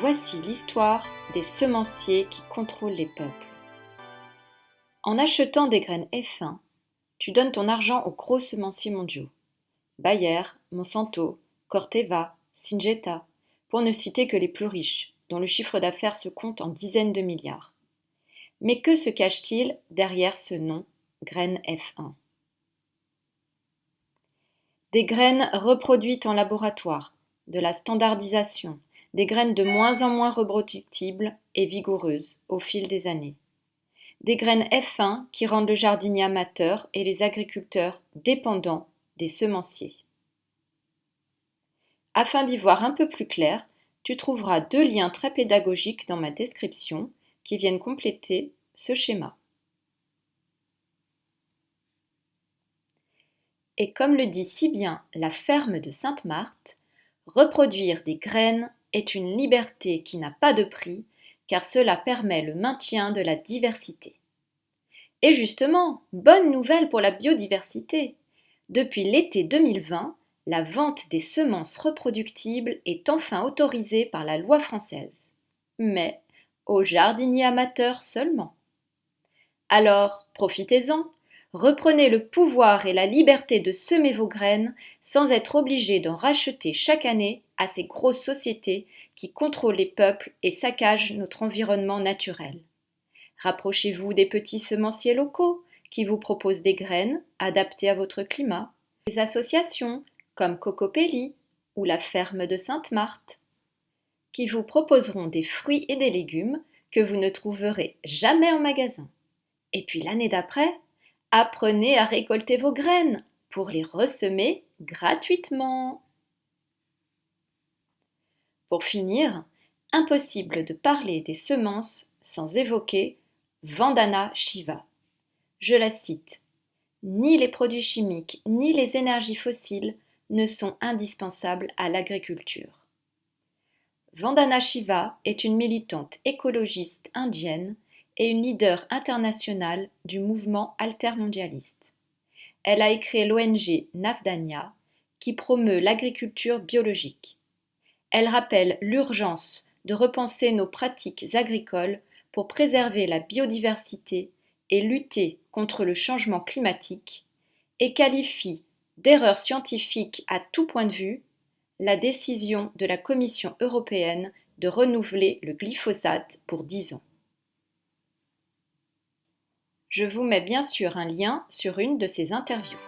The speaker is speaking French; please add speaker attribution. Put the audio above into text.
Speaker 1: Voici l'histoire des semenciers qui contrôlent les peuples. En achetant des graines F1, tu donnes ton argent aux gros semenciers mondiaux. Bayer, Monsanto, Corteva, Syngenta, pour ne citer que les plus riches, dont le chiffre d'affaires se compte en dizaines de milliards. Mais que se cache-t-il derrière ce nom, graines F1 ? Des graines reproduites en laboratoire, de la standardisation, des graines de moins en moins reproductibles et vigoureuses au fil des années. Des graines F1 qui rendent le jardinier amateur et les agriculteurs dépendants des semenciers. Afin d'y voir un peu plus clair, tu trouveras 2 liens très pédagogiques dans ma description qui viennent compléter ce schéma. Et comme le dit si bien la ferme de Sainte-Marthe, reproduire des graines est une liberté qui n'a pas de prix, car cela permet le maintien de la diversité. Et justement, bonne nouvelle pour la biodiversité. Depuis l'été 2020, la vente des semences reproductibles est enfin autorisée par la loi française. Mais aux jardiniers amateurs seulement. Alors, profitez-en, reprenez le pouvoir et la liberté de semer vos graines sans être obligés d'en racheter chaque année à ces grosses sociétés qui contrôlent les peuples et saccagent notre environnement naturel. Rapprochez-vous des petits semenciers locaux qui vous proposent des graines adaptées à votre climat, des associations comme Cocopelli ou la ferme de Sainte-Marthe, qui vous proposeront des fruits et des légumes que vous ne trouverez jamais en magasin. Et puis l'année d'après, apprenez à récolter vos graines pour les ressemer gratuitement. Pour finir, impossible de parler des semences sans évoquer Vandana Shiva. Je la cite. Ni les produits chimiques ni les énergies fossiles ne sont indispensables à l'agriculture. Vandana Shiva est une militante écologiste indienne et une leader internationale du mouvement altermondialiste. Elle a créé l'ONG Navdanya qui promeut l'agriculture biologique. Elle rappelle l'urgence de repenser nos pratiques agricoles pour préserver la biodiversité et lutter contre le changement climatique et qualifie d'erreur scientifique à tout point de vue la décision de la Commission européenne de renouveler le glyphosate pour 10 ans. Je vous mets bien sûr un lien sur une de ces interviews.